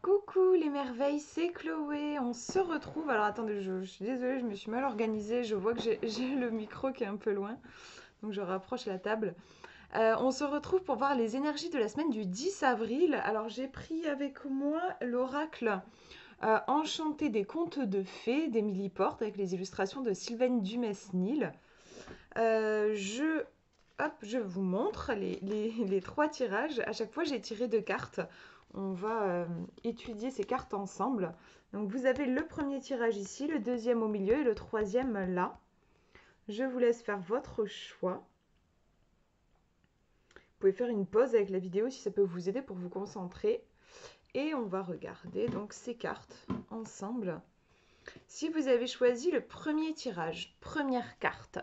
Coucou les merveilles, c'est Chloé. On se retrouve. Alors attendez, je suis désolée, je me suis mal organisée. Je vois que j'ai le micro qui est un peu loin, donc je rapproche la table. On se retrouve pour voir les énergies de la semaine du 10 avril. Alors j'ai pris avec moi l'oracle Enchanté des contes de fées d'Émilie Porte avec les illustrations de Sylvaine Dumesnil. Je Hop, je vous montre les trois tirages. À chaque fois, j'ai tiré deux cartes. On va étudier ces cartes ensemble. Donc, vous avez le premier tirage ici, le deuxième au milieu et le troisième là. Je vous laisse faire votre choix. Vous pouvez faire une pause avec la vidéo si ça peut vous aider pour vous concentrer. Et on va regarder donc ces cartes ensemble. Si vous avez choisi le premier tirage, première carte,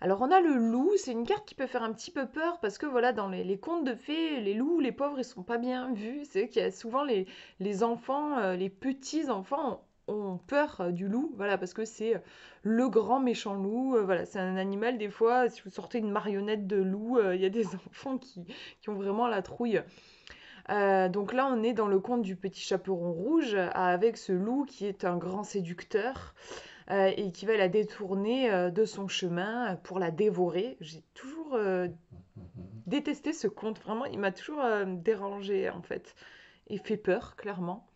alors on a le loup, c'est une carte qui peut faire un petit peu peur parce que voilà, dans les contes de fées, les loups, les pauvres, ils sont pas bien vus. C'est qu'il y a souvent les enfants, les petits enfants ont peur du loup, voilà, parce que c'est le grand méchant loup. Voilà, c'est un animal, des fois, si vous sortez une marionnette de loup, il y a des enfants qui ont vraiment la trouille. Donc là, on est dans le conte du petit chaperon rouge avec ce loup qui est un grand séducteur et qui va la détourner de son chemin pour la dévorer. J'ai toujours détesté ce conte, vraiment, il m'a toujours dérangé en fait et fait peur, clairement.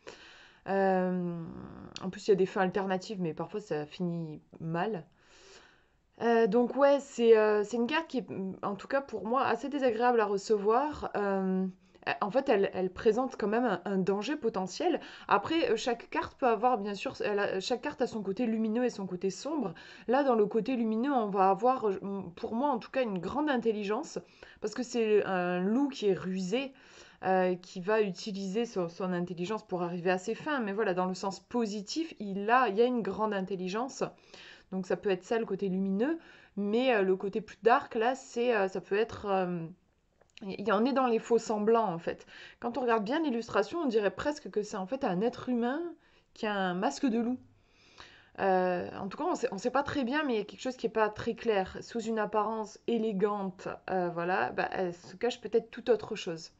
En plus, il y a des fins alternatives, mais parfois ça finit mal. Donc ouais, c'est une carte qui est, en tout cas pour moi, assez désagréable à recevoir. En fait, elle présente quand même un danger potentiel. Après, chaque carte peut avoir, bien sûr, chaque carte a son côté lumineux et son côté sombre. Là, dans le côté lumineux, on va avoir, pour moi en tout cas, une grande intelligence, parce que c'est un loup qui est rusé, qui va utiliser son intelligence pour arriver à ses fins. Mais voilà, dans le sens positif, il y a une grande intelligence. Donc ça peut être ça le côté lumineux, mais le côté plus dark là, ça peut être il y en est dans les faux semblants en fait. Quand on regarde bien l'illustration, on dirait presque que c'est en fait un être humain qui a un masque de loup. En tout cas, on sait pas très bien, mais il y a quelque chose qui est pas très clair. Sous une apparence élégante, voilà, bah, elle se cache peut-être tout autre chose.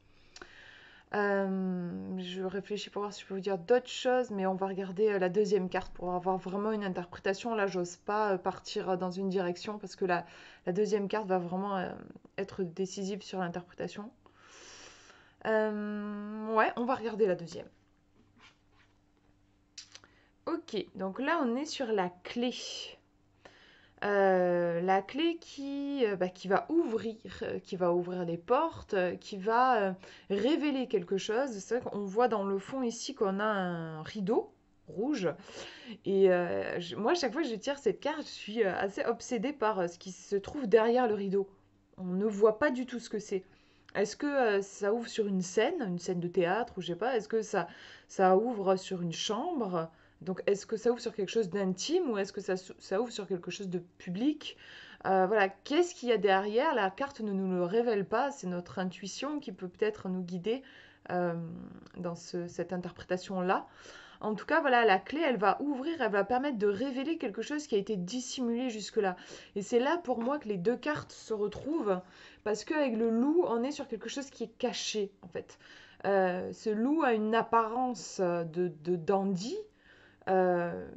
Je réfléchis pour voir si je peux vous dire d'autres choses, mais on va regarder la deuxième carte pour avoir vraiment une interprétation. Là, j'ose pas partir dans une direction parce que la deuxième carte va vraiment être décisive sur l'interprétation. Ouais, on va regarder la deuxième. Ok, donc là, on est sur la clé qui va ouvrir les portes, qui va révéler quelque chose. C'est vrai qu'on voit dans le fond ici qu'on a un rideau rouge. Et moi, à chaque fois que je tire cette carte, je suis assez obsédée par ce qui se trouve derrière le rideau. On ne voit pas du tout ce que c'est. Est-ce que ça ouvre sur une scène de théâtre, ou je sais pas, est-ce que ça ouvre sur une chambre? Donc, est-ce que ça ouvre sur quelque chose d'intime ou est-ce que ça ouvre sur quelque chose de public? Voilà, qu'est-ce qu'il y a derrière? La carte ne nous le révèle pas, c'est notre intuition qui peut peut-être nous guider euh, dans cette interprétation-là. En tout cas, voilà, la clé, elle va ouvrir, elle va permettre de révéler quelque chose qui a été dissimulé jusque-là. Et c'est là pour moi que les deux cartes se retrouvent, parce qu'avec le loup, on est sur quelque chose qui est caché, en fait. Ce loup a une apparence de dandy, euh,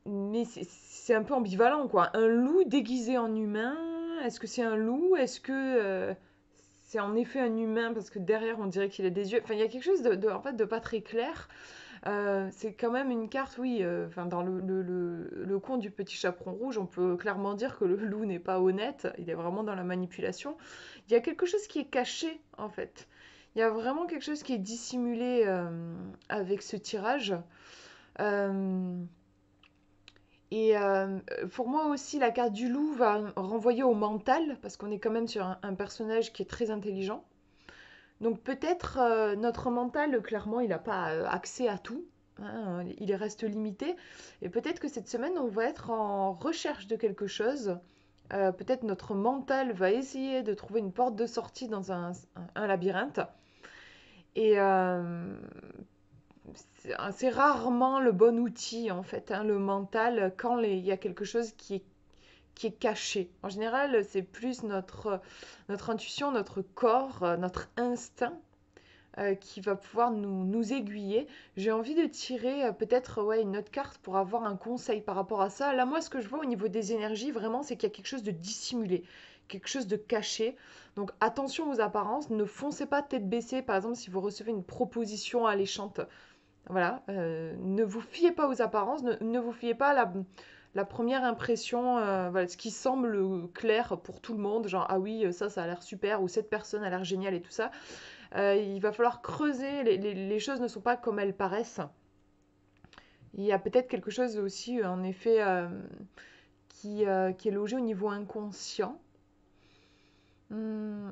mais c'est un peu ambivalent, quoi. Un loup déguisé en humain, est-ce que c'est un loup? Est-ce que c'est en effet un humain parce que derrière on dirait qu'il a des yeux. Enfin, il y a quelque chose en fait, de pas très clair. C'est quand même une carte, oui. Enfin, dans le conte du petit chaperon rouge, on peut clairement dire que le loup n'est pas honnête. Il est vraiment dans la manipulation. Il y a quelque chose qui est caché, en fait. Il y a vraiment quelque chose qui est dissimulé avec ce tirage. Euh, pour moi aussi, la carte du loup va renvoyer au mental, parce qu'on est quand même sur un personnage qui est très intelligent. Donc peut-être notre mental, clairement, il n'a pas accès à tout. Hein, il reste limité. Et peut-être que cette semaine, on va être en recherche de quelque chose. Peut-être notre mental va essayer de trouver une porte de sortie dans un labyrinthe. Et c'est rarement le bon outil, en fait, hein, le mental, quand il y a quelque chose qui est caché. En général, c'est plus notre intuition, notre corps, notre instinct qui va pouvoir nous aiguiller. J'ai envie de tirer peut-être ouais, une autre carte pour avoir un conseil par rapport à ça. Là, moi, ce que je vois au niveau des énergies, vraiment, c'est qu'il y a quelque chose de dissimulé, quelque chose de caché. Donc attention aux apparences, ne foncez pas tête baissée, par exemple, si vous recevez une proposition alléchante. Voilà, ne vous fiez pas aux apparences, ne vous fiez pas à la première impression, voilà, ce qui semble clair pour tout le monde, genre ah oui, ça a l'air super, ou cette personne a l'air géniale et tout ça. Il va falloir creuser, les choses ne sont pas comme elles paraissent. Il y a peut-être quelque chose aussi, en effet, qui est logé au niveau inconscient. Hmm,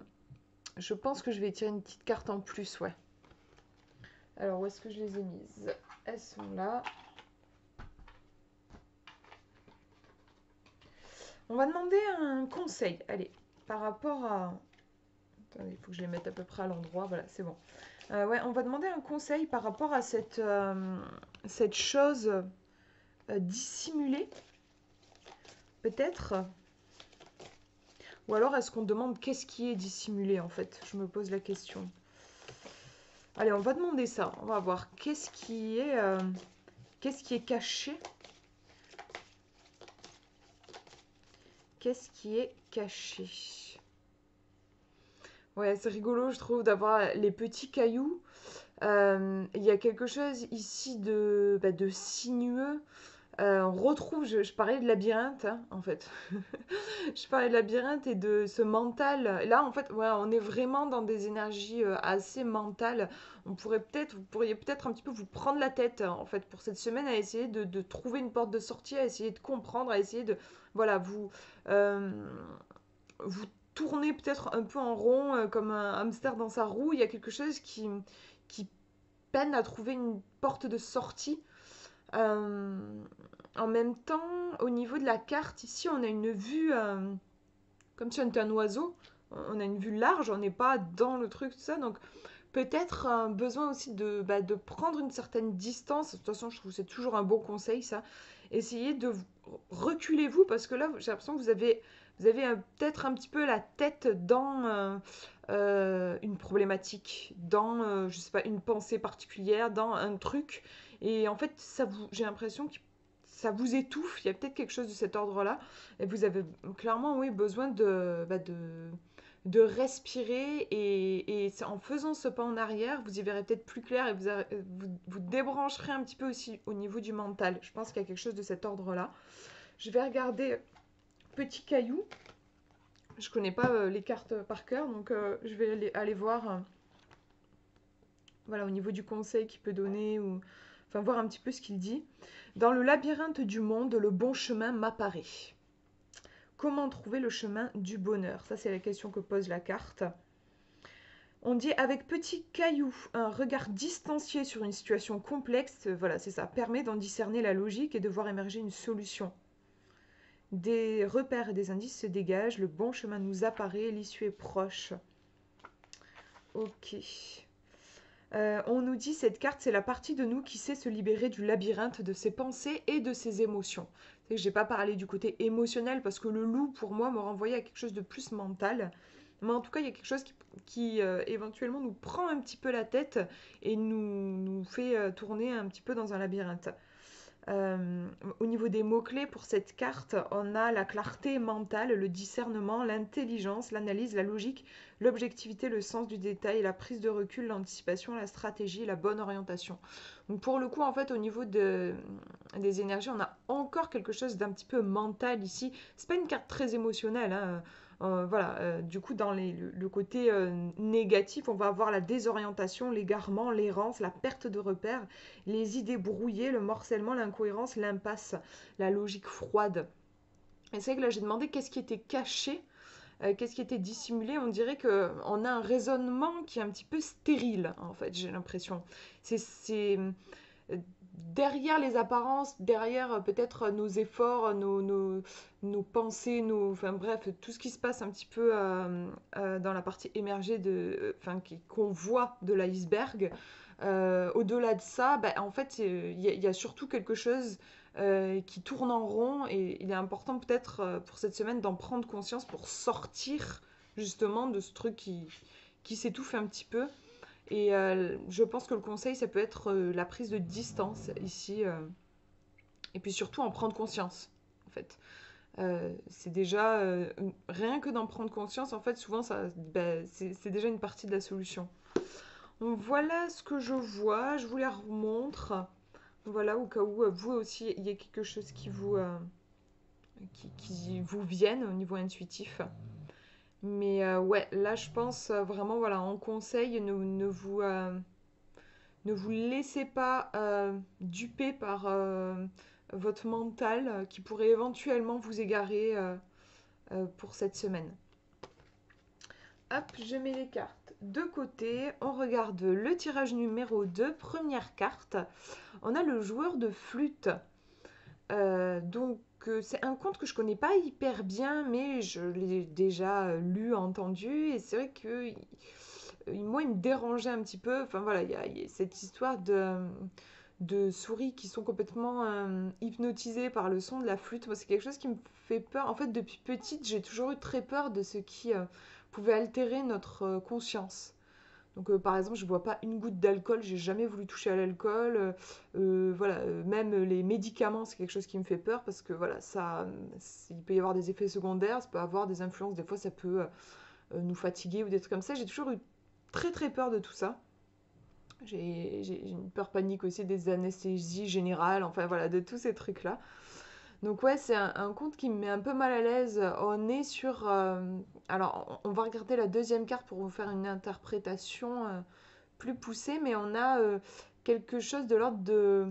je pense que je vais tirer une petite carte en plus, ouais. Alors, où est-ce que je les ai mises? Elles sont là. On va demander un conseil, allez, par rapport à... Attendez, il faut que je les mette à peu près à l'endroit, voilà, c'est bon. Ouais, on va demander un conseil par rapport à cette chose dissimulée, peut-être. Ou alors est-ce qu'on demande qu'est-ce qui est dissimulé en fait? Je me pose la question. Allez, on va demander ça. On va voir qu'est-ce qui est caché. Qu'est-ce qui est caché? Ouais, c'est rigolo, je trouve, d'avoir les petits cailloux. Il y a quelque chose ici de sinueux. On retrouve, je parlais de labyrinthe, hein, en fait. Je parlais de labyrinthe et de ce mental. Là, en fait, ouais, on est vraiment dans des énergies assez mentales. Vous pourriez peut-être un petit peu vous prendre la tête, en fait, pour cette semaine, à essayer de trouver une porte de sortie, à essayer de comprendre, à essayer de, voilà, euh, vous tournez peut-être un peu en rond, comme un hamster dans sa roue. Il y a quelque chose qui peine à trouver une porte de sortie. Euh, En même temps, au niveau de la carte, ici, on a une vue comme si on était un oiseau. On a une vue large, on n'est pas dans le truc, tout ça. Donc, peut-être un besoin aussi de prendre une certaine distance. De toute façon, je trouve que c'est toujours un bon conseil, ça. Essayez de reculez-vous, parce que là, j'ai l'impression que vous avez peut-être un petit peu la tête dans une problématique, dans, je sais pas, une pensée particulière, dans un truc. Et en fait, j'ai l'impression que ça vous étouffe. Il y a peut-être quelque chose de cet ordre-là. Et vous avez clairement, oui, besoin de respirer. Et en faisant ce pas en arrière, vous y verrez peut-être plus clair et vous débrancherez un petit peu aussi au niveau du mental. Je pense qu'il y a quelque chose de cet ordre-là. Je vais regarder Petit Caillou. Je connais pas les cartes par cœur, donc je vais aller voir voilà, au niveau du conseil qu'il peut donner, ou enfin voir un petit peu ce qu'il dit. Dans le labyrinthe du monde, le bon chemin m'apparaît. Comment trouver le chemin du bonheur? Ça, c'est la question que pose la carte. On dit avec petit caillou, un regard distancié sur une situation complexe, voilà, c'est ça, permet d'en discerner la logique et de voir émerger une solution. Des repères et des indices se dégagent, le bon chemin nous apparaît, l'issue est proche. Ok. On nous dit cette carte, c'est la partie de nous qui sait se libérer du labyrinthe de ses pensées et de ses émotions. Je n'ai pas parlé du côté émotionnel parce que le loup, pour moi, me renvoyait à quelque chose de plus mental. Mais en tout cas, il y a quelque chose qui éventuellement nous prend un petit peu la tête et nous fait tourner un petit peu dans un labyrinthe. Au niveau des mots-clés pour cette carte, on a la clarté mentale, le discernement, l'intelligence, l'analyse, la logique, l'objectivité, le sens du détail, la prise de recul, l'anticipation, la stratégie, la bonne orientation. Donc pour le coup, en fait, au niveau des énergies, on a encore quelque chose d'un petit peu mental ici. C'est pas une carte très émotionnelle, hein. Voilà, du coup, dans le côté négatif, on va avoir la désorientation, l'égarement, l'errance, la perte de repères, les idées brouillées, le morcellement, l'incohérence, l'impasse, la logique froide. Et c'est vrai que là, j'ai demandé qu'est-ce qui était caché, qu'est-ce qui était dissimulé. On dirait qu'on a un raisonnement qui est un petit peu stérile, en fait, j'ai l'impression. C'est derrière les apparences, derrière peut-être nos efforts, nos pensées, enfin bref, tout ce qui se passe un petit peu dans la partie émergée qu'on voit de l'iceberg. Au-delà de ça, bah, en fait, il y a surtout quelque chose qui tourne en rond, et il est important peut-être pour cette semaine d'en prendre conscience pour sortir justement de ce truc qui s'étouffe un petit peu Et je pense que le conseil, ça peut être la prise de distance ici. Et puis surtout en prendre conscience, en fait. C'est déjà, rien que d'en prendre conscience, en fait, souvent, c'est déjà une partie de la solution. Donc voilà ce que je vois, je vous les remontre. Voilà, au cas où vous aussi, il y a quelque chose qui vous vienne au niveau intuitif. Mais ouais, là, je pense vraiment, voilà, en conseil, ne vous laissez pas duper par votre mental qui pourrait éventuellement vous égarer pour cette semaine. Hop, je mets les cartes de côté. On regarde le tirage numéro 2, première carte. On a le joueur de flûte. C'est un conte que je connais pas hyper bien, mais je l'ai déjà lu, entendu. Et c'est vrai que moi, il me dérangeait un petit peu. Enfin voilà, il y a cette histoire de souris qui sont complètement hypnotisées par le son de la flûte. Moi, c'est quelque chose qui me fait peur. En fait, depuis petite, j'ai toujours eu très peur de ce qui pouvait altérer notre conscience. Donc, par exemple, je ne bois pas une goutte d'alcool, j'ai jamais voulu toucher à l'alcool. Voilà, même les médicaments, c'est quelque chose qui me fait peur parce que voilà, il peut y avoir des effets secondaires, ça peut avoir des influences, des fois ça peut nous fatiguer ou des trucs comme ça. J'ai toujours eu très très peur de tout ça. J'ai une peur panique aussi des anesthésies générales, enfin voilà, de tous ces trucs-là. Donc ouais, c'est un conte qui me met un peu mal à l'aise. On est sur... alors, on va regarder la deuxième carte pour vous faire une interprétation plus poussée, mais on a quelque chose de l'ordre de...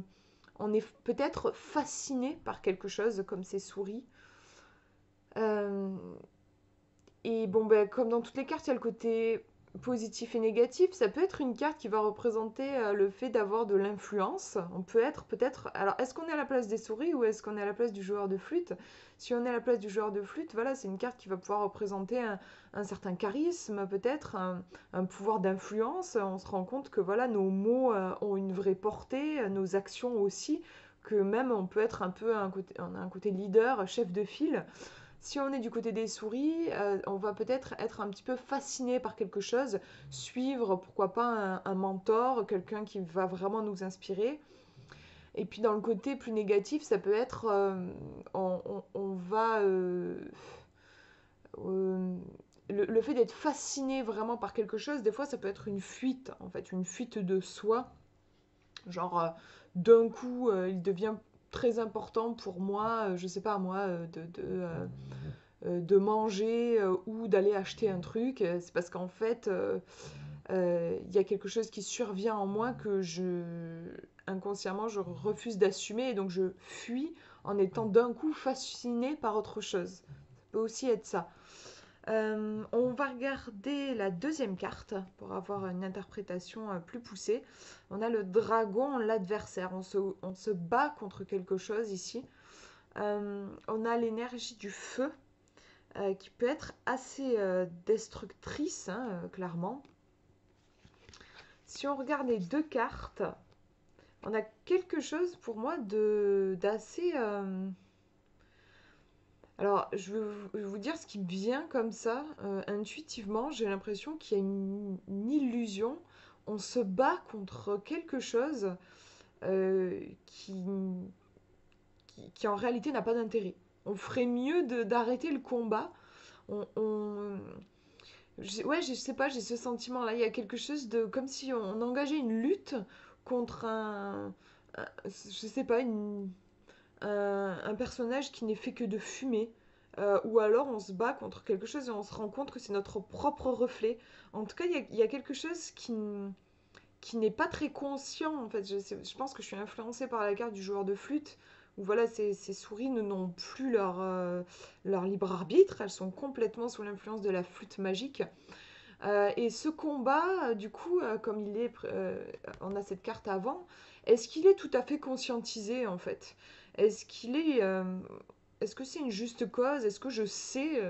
On est peut-être fasciné par quelque chose, comme ces souris. Euh, et bon, ben, comme dans toutes les cartes, il y a le côté positif et négatif. Ça peut être une carte qui va représenter le fait d'avoir de l'influence. On peut être peut-être... Alors, est-ce qu'on est à la place des souris ou est-ce qu'on est à la place du joueur de flûte? Si on est à la place du joueur de flûte, voilà, c'est une carte qui va pouvoir représenter un certain charisme, peut-être, un pouvoir d'influence. On se rend compte que voilà, nos mots ont une vraie portée, nos actions aussi, que même on peut être un peu on a un côté leader, chef de file. Si on est du côté des souris, on va peut-être être un petit peu fasciné par quelque chose, suivre pourquoi pas un mentor, quelqu'un qui va vraiment nous inspirer. Et puis dans le côté plus négatif, ça peut être on va euh, le fait d'être fasciné vraiment par quelque chose, des fois ça peut être une fuite en fait, une fuite de soi. Genre d'un coup, il devient très important pour moi, je sais pas moi, de manger ou d'aller acheter un truc. C'est parce qu'en fait, il y a quelque chose qui survient en moi que inconsciemment, je refuse d'assumer et donc je fuis en étant d'un coup fascinée par autre chose. Ça peut aussi être ça. On va regarder la deuxième carte pour avoir une interprétation plus poussée. On a le dragon, l'adversaire. On se bat contre quelque chose ici. On a l'énergie du feu qui peut être assez destructrice, hein, clairement. Si on regarde les deux cartes, on a quelque chose pour moi d'assez... Alors, je vais vous dire ce qui me vient comme ça, intuitivement, j'ai l'impression qu'il y a une illusion. On se bat contre quelque chose euh, qui, qui en réalité n'a pas d'intérêt. On ferait mieux d'arrêter le combat. On, ouais, je sais pas, j'ai ce sentiment-là. Il y a quelque chose de... Comme si on engageait une lutte contre je sais pas, un personnage qui n'est fait que de fumer. Ou alors on se bat contre quelque chose et on se rend compte que c'est notre propre reflet. En tout cas, il y a quelque chose qui n'est pas très conscient. En fait, je pense que je suis influencée par la carte du joueur de flûte. Où voilà, ces souris n'ont plus leur libre arbitre. Elles sont complètement sous l'influence de la flûte magique. Et ce combat, du coup, comme on a cette carte avant, est-ce qu'il est tout à fait conscientisé en fait? Est-ce qu'il est, est-ce que c'est une juste cause? Est-ce que je sais,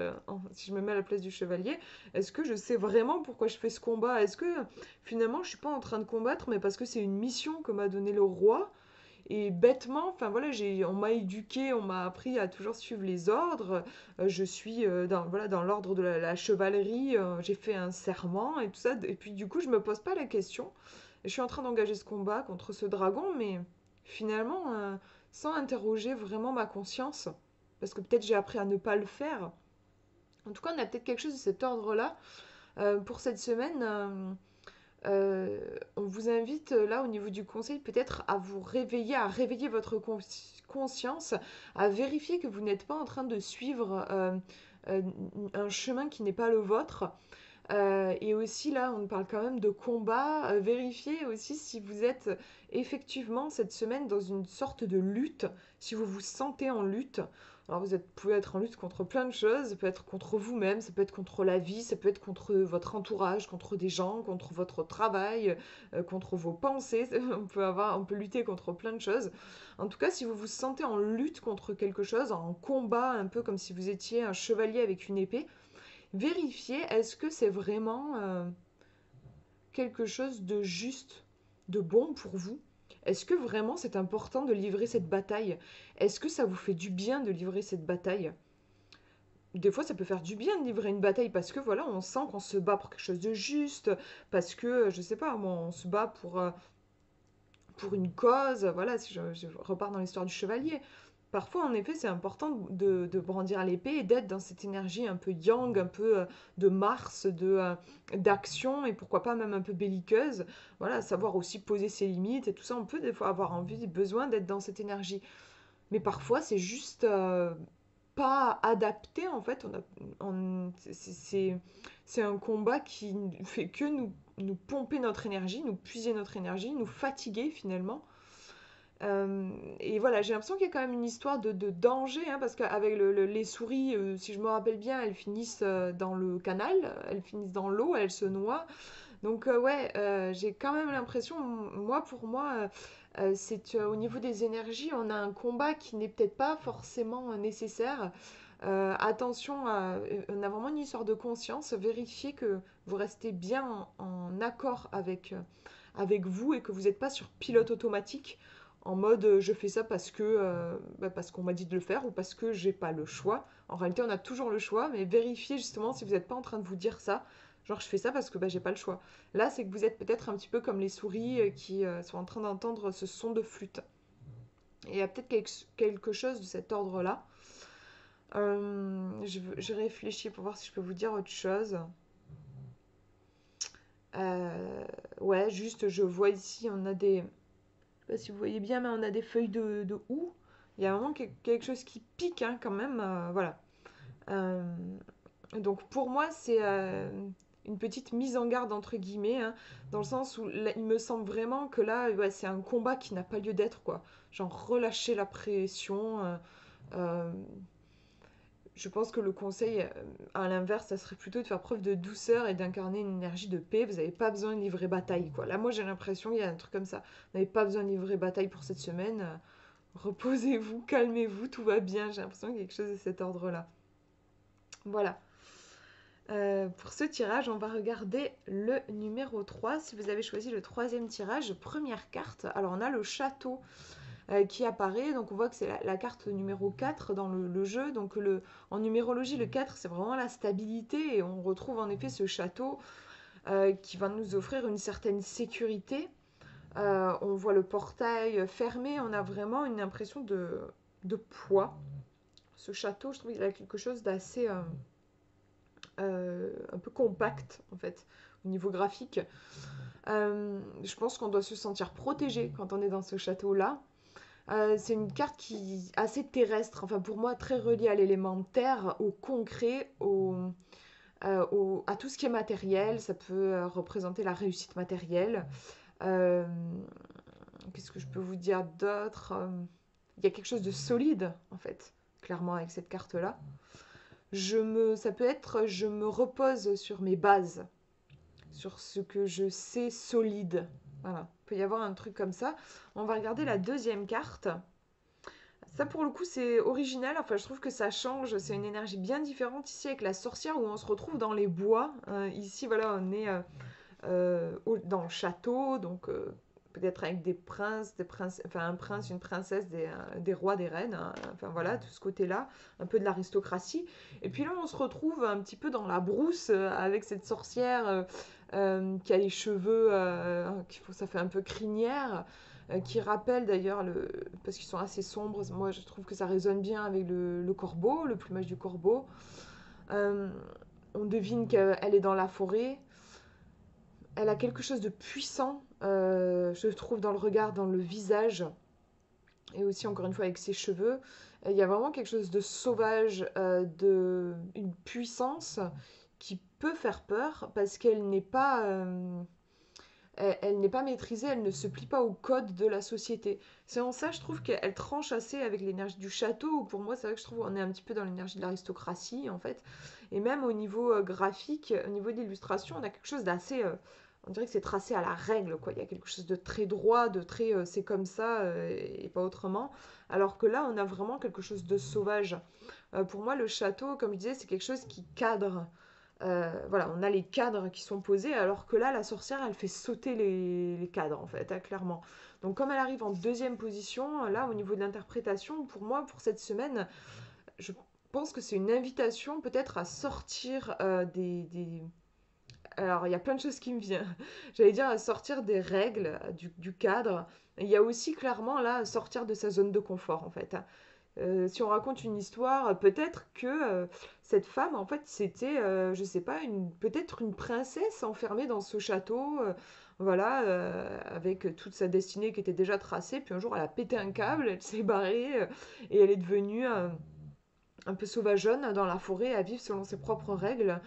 si je me mets à la place du chevalier, est-ce que je sais vraiment pourquoi je fais ce combat? Est-ce que finalement je suis pas en train de combattre, mais parce que c'est une mission que m'a donnée le roi? Et bêtement, enfin voilà, on m'a éduqué, on m'a appris à toujours suivre les ordres. Je suis voilà, dans l'ordre de la chevalerie, j'ai fait un serment et tout ça. Et puis du coup, je me pose pas la question. Je suis en train d'engager ce combat contre ce dragon, mais finalement, sans interroger vraiment ma conscience, parce que peut-être j'ai appris à ne pas le faire. En tout cas, on a peut-être quelque chose de cet ordre-là. Pour cette semaine, on vous invite là au niveau du conseil peut-être à vous réveiller, à réveiller votre conscience, à vérifier que vous n'êtes pas en train de suivre euh, un chemin qui n'est pas le vôtre. Et aussi là, on parle quand même de combat. Vérifiez aussi si vous êtes effectivement cette semaine dans une sorte de lutte, si vous vous sentez en lutte. Alors pouvez être en lutte contre plein de choses, ça peut être contre vous-même, ça peut être contre la vie, ça peut être contre votre entourage, contre des gens, contre votre travail, contre vos pensées. On peut lutter contre plein de choses. En tout cas, si vous vous sentez en lutte contre quelque chose, en combat, un peu comme si vous étiez un chevalier avec une épée, vérifier est-ce que c'est vraiment quelque chose de juste, de bon pour vous. Est-ce que vraiment c'est important de livrer cette bataille? Est-ce que ça vous fait du bien de livrer cette bataille? Des fois, ça peut faire du bien de livrer une bataille parce que voilà, on sent qu'on se bat pour quelque chose de juste, parce que, je sais pas, moi, on se bat pour une cause. Voilà, si je repars dans l'histoire du chevalier. Parfois, en effet, c'est important de brandir l'épée et d'être dans cette énergie un peu yang, un peu de Mars, d'action et pourquoi pas même un peu belliqueuse. Voilà, savoir aussi poser ses limites et tout ça. On peut des fois avoir envie, besoin d'être dans cette énergie. Mais parfois, c'est juste pas adapté en fait. C'est un combat qui fait que nous pomper notre énergie, nous puiser notre énergie, nous fatiguer finalement. Et voilà, j'ai l'impression qu'il y a quand même une histoire de danger, hein, parce qu'avec les souris, si je me rappelle bien, elles finissent dans le canal, elles finissent dans l'eau, elles se noient. Donc ouais, j'ai quand même l'impression, moi pour moi, c'est au niveau des énergies, on a un combat qui n'est peut-être pas forcément nécessaire. Attention, on a vraiment une histoire de conscience. Vérifiez que vous restez bien en accord avec vous et que vous n'êtes pas sur pilote automatique en mode je fais ça parce qu'on m'a dit de le faire ou parce que j'ai pas le choix. En réalité, on a toujours le choix, mais vérifiez justement si vous n'êtes pas en train de vous dire ça. Genre, je fais ça parce que j'ai pas le choix. Là, c'est que vous êtes peut-être un petit peu comme les souris qui sont en train d'entendre ce son de flûte. Et il y a peut-être quelque chose de cet ordre-là. Je réfléchis pour voir si je peux vous dire autre chose. Ouais, juste, je vois ici, on a des. Je sais pas si vous voyez bien, mais on a des feuilles de houx. Il y a vraiment quelque chose qui pique, hein, quand même. Voilà. Euh, donc pour moi, c'est une petite mise en garde, entre guillemets, hein, dans le sens où là, il me semble vraiment que là, ouais, c'est un combat qui n'a pas lieu d'être, quoi. Genre relâcher la pression. Euh, je pense que le conseil, à l'inverse, ça serait plutôt de faire preuve de douceur et d'incarner une énergie de paix. Vous n'avez pas besoin de livrer bataille, quoi. Là, moi, j'ai l'impression qu'il y a un truc comme ça. Vous n'avez pas besoin de livrer bataille pour cette semaine. Reposez-vous, calmez-vous, tout va bien. J'ai l'impression qu'il y a quelque chose de cet ordre-là. Voilà. Pour ce tirage, on va regarder le numéro 3. Si vous avez choisi le troisième tirage, première carte. Alors, on a le château qui apparaît. Donc, on voit que c'est la carte numéro 4 dans le jeu. Donc, en numérologie, le 4, c'est vraiment la stabilité. Et on retrouve en effet ce château qui va nous offrir une certaine sécurité. On voit le portail fermé. On a vraiment une impression de poids. Ce château, je trouve qu'il a quelque chose d'assez un peu compact en fait au niveau graphique. Je pense qu'on doit se sentir protégé quand on est dans ce château là. C'est une carte qui est assez terrestre, enfin pour moi très reliée à l'élément terre, au concret, à tout ce qui est matériel. Ça peut représenter la réussite matérielle. Euh, Qu'est-ce que je peux vous dire d'autre? Il y a quelque chose de solide en fait, clairement avec cette carte là. Ça peut être je me repose sur mes bases, sur ce que je sais solide. Voilà, il peut y avoir un truc comme ça. On va regarder la deuxième carte. Ça pour le coup c'est original, enfin je trouve que ça change, c'est une énergie bien différente ici avec la sorcière où on se retrouve dans les bois. Ici voilà on est dans le château, donc peut-être avec enfin un prince, une princesse, des rois, des reines, hein, enfin voilà, tout ce côté-là, un peu de l'aristocratie. Et puis là, on se retrouve un petit peu dans la brousse avec cette sorcière qui a les cheveux, ça fait un peu crinière, qui rappelle d'ailleurs, parce qu'ils sont assez sombres, moi je trouve que ça résonne bien avec le corbeau, le plumage du corbeau. Euh, on devine qu'elle est dans la forêt. Elle a quelque chose de puissant, je trouve, dans le regard, dans le visage, et aussi, encore une fois, avec ses cheveux. Il y a vraiment quelque chose de sauvage, une puissance qui peut faire peur, parce qu'elle n'est pas, elle n'est pas maîtrisée, elle ne se plie pas au code de la société. C'est en ça, je trouve qu'elle tranche assez avec l'énergie du château, où pour moi, c'est vrai que je trouve qu'on est un petit peu dans l'énergie de l'aristocratie, en fait. Et même au niveau graphique, au niveau de l'illustration, on a quelque chose d'assez... on dirait que c'est tracé à la règle, quoi. Il y a quelque chose de très droit, de très c'est comme ça et pas autrement. Alors que là, on a vraiment quelque chose de sauvage. Pour moi, le château, comme je disais, c'est quelque chose qui cadre. Voilà, on a les cadres qui sont posés, alors que là, la sorcière, elle fait sauter les cadres, en fait, hein, clairement. Donc, comme elle arrive en deuxième position, là, au niveau de l'interprétation, pour moi, pour cette semaine, je pense que c'est une invitation peut-être à sortir Alors, il y a plein de choses qui me viennent. J'allais dire à sortir des règles, du cadre. Il y a aussi clairement là sortir de sa zone de confort en fait, hein. Si on raconte une histoire, peut-être que cette femme, en fait, c'était, je sais pas, peut-être une princesse enfermée dans ce château, voilà, avec toute sa destinée qui était déjà tracée. Puis un jour, elle a pété un câble, elle s'est barrée et elle est devenue un peu sauvageonne dans la forêt à vivre selon ses propres règles.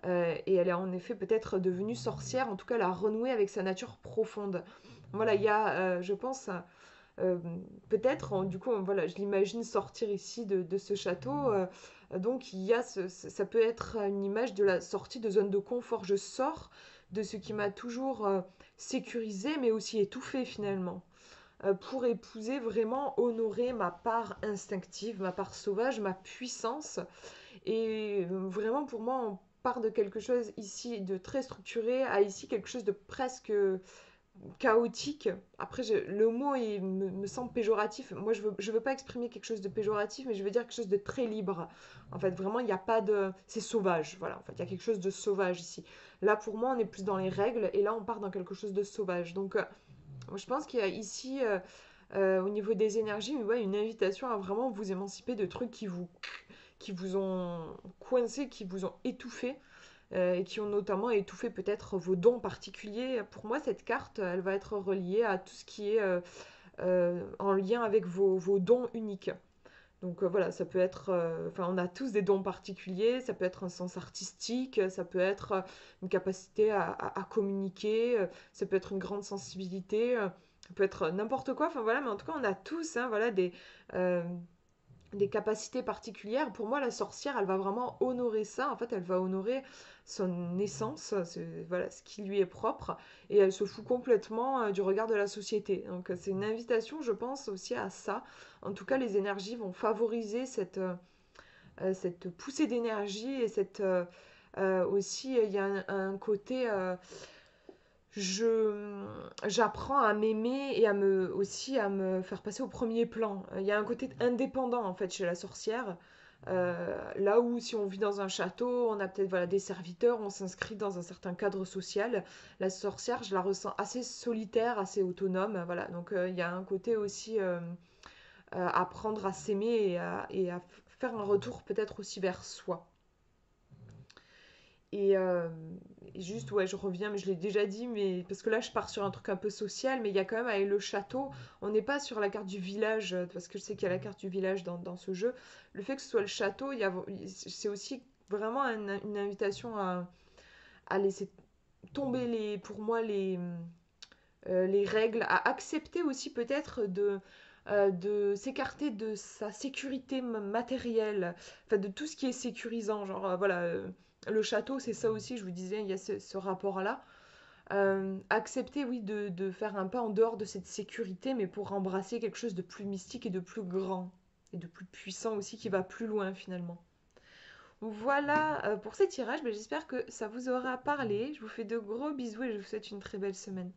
Et elle est en effet peut-être devenue sorcière, en tout cas, elle a renoué avec sa nature profonde. Voilà, il y a, je pense, euh, peut-être, du coup, voilà, je l'imagine sortir ici de ce château. Donc, il y a ça peut être une image de la sortie de zone de confort. Je sors de ce qui m'a toujours sécurisé, mais aussi étouffé finalement, pour épouser vraiment, honorer ma part instinctive, ma part sauvage, ma puissance. Et vraiment, pour moi, on part de quelque chose ici de très structuré à ici quelque chose de presque chaotique. Après, le mot me semble péjoratif. Moi, je veux pas exprimer quelque chose de péjoratif, mais je veux dire quelque chose de très libre. En fait, vraiment, il n'y a pas de... C'est sauvage, voilà. En fait, il y a quelque chose de sauvage ici. Là, pour moi, on est plus dans les règles, et là, on part dans quelque chose de sauvage. Donc, je pense qu'il y a ici, au niveau des énergies, ouais, une invitation à vraiment vous émanciper de trucs qui vous ont coincé, qui vous ont étouffé, et qui ont notamment étouffé peut-être vos dons particuliers. Pour moi, cette carte, elle va être reliée à tout ce qui est en lien avec vos dons uniques. Donc voilà, ça peut être, enfin on a tous des dons particuliers, ça peut être un sens artistique, ça peut être une capacité à communiquer, ça peut être une grande sensibilité, ça peut être n'importe quoi, enfin voilà, mais en tout cas on a tous, hein, voilà, euh, des capacités particulières. Pour moi, la sorcière, elle va vraiment honorer ça. En fait, elle va honorer son essence, voilà, ce qui lui est propre, et elle se fout complètement du regard de la société. Donc, c'est une invitation, je pense, aussi à ça. En tout cas, les énergies vont favoriser cette poussée d'énergie et aussi, il y a un côté je j'apprends à m'aimer et aussi à me faire passer au premier plan. Il y a un côté indépendant en fait chez la sorcière. Là où si on vit dans un château, on a peut-être voilà, des serviteurs, on s'inscrit dans un certain cadre social. La sorcière, je la ressens assez solitaire, assez autonome. Voilà. Donc il y a un côté aussi apprendre à s'aimer et à faire un retour peut-être aussi vers soi. Et, et juste, ouais, je reviens, mais je l'ai déjà dit, mais parce que là, je pars sur un truc un peu social, mais il y a quand même avec le château, on n'est pas sur la carte du village, parce que je sais qu'il y a la carte du village dans ce jeu. Le fait que ce soit le château, c'est aussi vraiment une invitation à laisser tomber pour moi, les règles, à accepter aussi peut-être de s'écarter de sa sécurité matérielle, enfin de tout ce qui est sécurisant, genre voilà, le château c'est ça aussi, je vous disais, il y a ce rapport-là. Accepter, oui, de faire un pas en dehors de cette sécurité, mais pour embrasser quelque chose de plus mystique et de plus grand, et de plus puissant aussi, qui va plus loin finalement. Voilà pour ces tirages, j'espère que ça vous aura parlé. Je vous fais de gros bisous et je vous souhaite une très belle semaine.